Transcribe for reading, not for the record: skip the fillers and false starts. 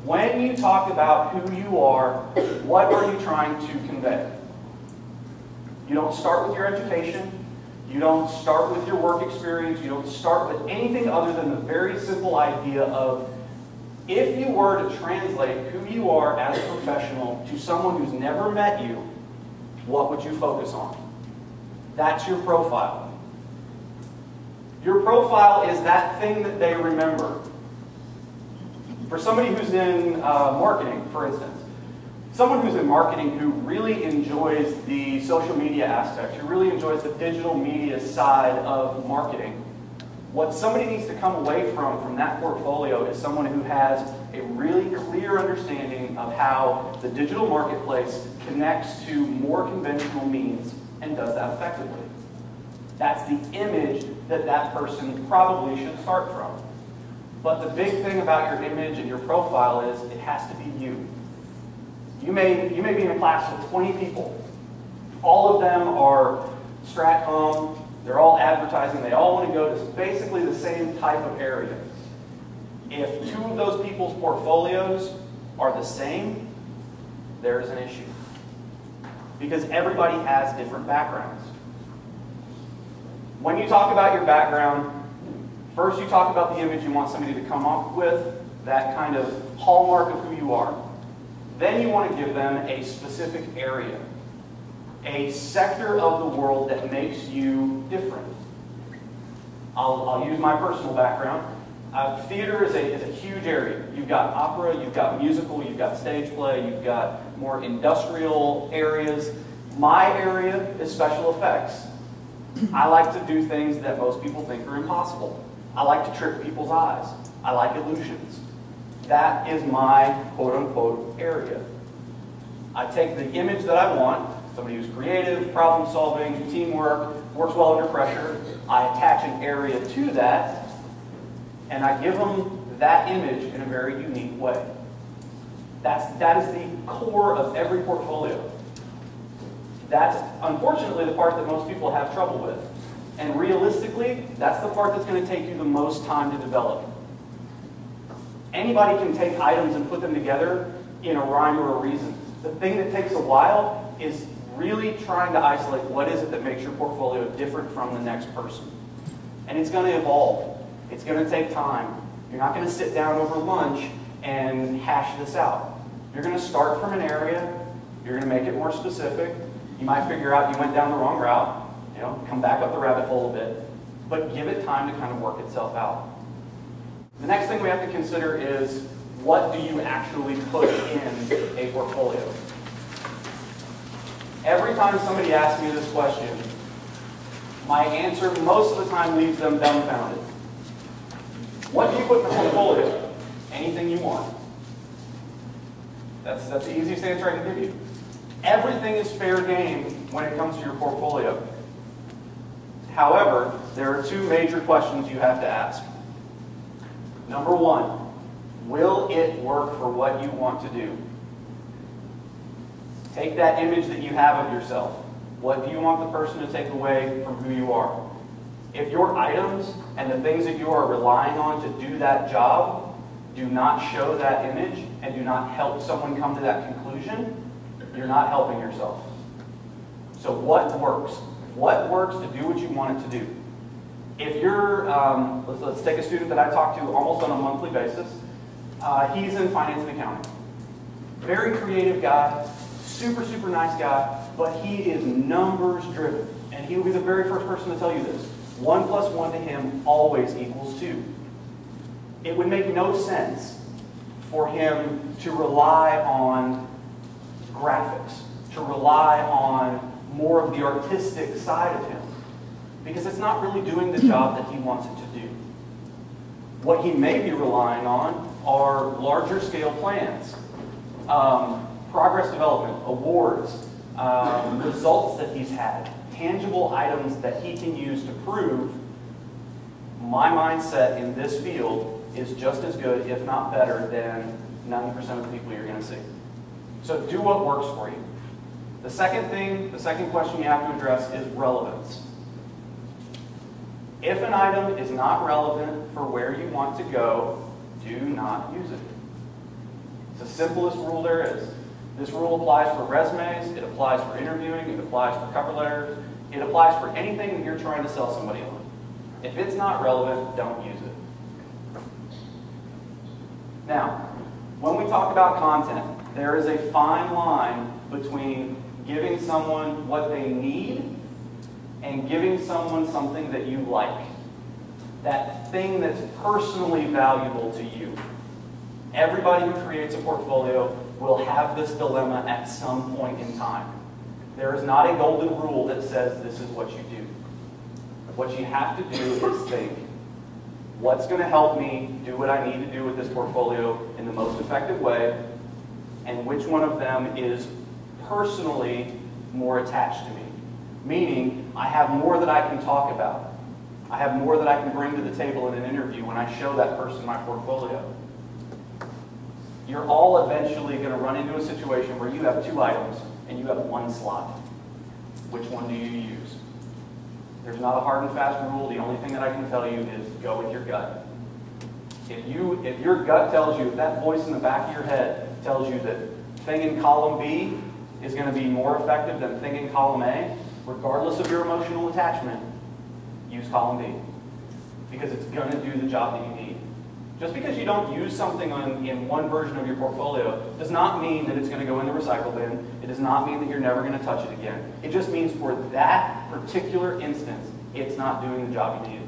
When you talk about who you are, what are you trying to convey? You don't start with your education. You don't start with your work experience. You don't start with anything other than the very simple idea of, if you were to translate who you are as a professional to someone who's never met you, what would you focus on? That's your profile. Your profile is that thing that they remember. For somebody who's in marketing, for instance, someone who's in marketing who really enjoys the social media aspect, who really enjoys the digital media side of marketing, what somebody needs to come away from that portfolio is someone who has a really clear understanding of how the digital marketplace connects to more conventional means and does that effectively. That's the image that that person probably should start from. But the big thing about your image and your profile is it has to be you. You may be in a class with 20 people. All of them are strat-com. They're all advertising. They all want to go to basically the same type of area. If two of those people's portfolios are the same, there's an issue. Because everybody has different backgrounds. When you talk about your background, first you talk about the image you want somebody to come up with, that kind of hallmark of who you are. Then you want to give them a specific area, a sector of the world that makes you different. I'll use my personal background. Theater is a huge area. You've got opera, you've got musical, you've got stage play, you've got more industrial areas. My area is special effects. I like to do things that most people think are impossible. I like to trick people's eyes. I like illusions. That is my quote-unquote area. I take the image that I want, somebody who's creative, problem-solving, teamwork, works well under pressure. I attach an area to that, and I give them that image in a very unique way. That is the core of every portfolio. That's unfortunately the part that most people have trouble with. And realistically, that's the part that's going to take you the most time to develop. Anybody can take items and put them together in a rhyme or a reason. The thing that takes a while is really trying to isolate what is it that makes your portfolio different from the next person. And it's going to evolve. It's going to take time. You're not going to sit down over lunch and hash this out. You're going to start from an area. You're going to make it more specific. You might figure out you went down the wrong route. Come back up the rabbit hole a bit. But give it time to kind of work itself out. The next thing we have to consider is, what do you actually put in a portfolio? Every time somebody asks me this question, my answer most of the time leaves them dumbfounded. What do you put in the portfolio? Anything you want. That's the easiest answer I can give you. Everything is fair game when it comes to your portfolio. However, there are two major questions you have to ask. Number one, will it work for what you want to do? Take that image that you have of yourself. What do you want the person to take away from who you are? If your items and the things that you are relying on to do that job do not show that image and do not help someone come to that conclusion, you're not helping yourself. So what works? What works to do what you want it to do? If you're, let's take a student that I talk to almost on a monthly basis. He's in finance and accounting. Very creative guy, super, super nice guy, but he is numbers driven. And he will be the very first person to tell you this. 1 + 1 to him always equals 2. It would make no sense for him to rely on graphics, to rely on more of the artistic side of him, because it's not really doing the job that he wants it to do. What he may be relying on are larger scale plans, progress development, awards, results that he's had, tangible items that he can use to prove my mindset in this field is just as good, if not better, than 90% of the people you're going to see. So do what works for you. The second question you have to address is relevance. If an item is not relevant for where you want to go, do not use it. It's the simplest rule there is. This rule applies for resumes, it applies for interviewing, it applies for cover letters, it applies for anything that you're trying to sell somebody on. If it's not relevant, don't use it. Now, when we talk about content, there is a fine line between giving someone what they need and giving someone something that you like. That thing that's personally valuable to you. Everybody who creates a portfolio will have this dilemma at some point in time. There is not a golden rule that says this is what you do. What you have to do is think, what's going to help me do what I need to do with this portfolio in the most effective way, and which one of them is personally more attached to me. Meaning, I have more that I can talk about. I have more that I can bring to the table in an interview when I show that person my portfolio. You're all eventually going to run into a situation where you have 2 items and you have 1 slot. Which one do you use? There's not a hard and fast rule. The only thing that I can tell you is go with your gut. If your gut tells you, if that voice in the back of your head tells you that thing in column B is going to be more effective than thing in column A, regardless of your emotional attachment, use column B. Because it's going to do the job that you need. Just because you don't use something in one version of your portfolio does not mean that it's going to go in the recycle bin. It does not mean that you're never going to touch it again. It just means for that particular instance, it's not doing the job you need it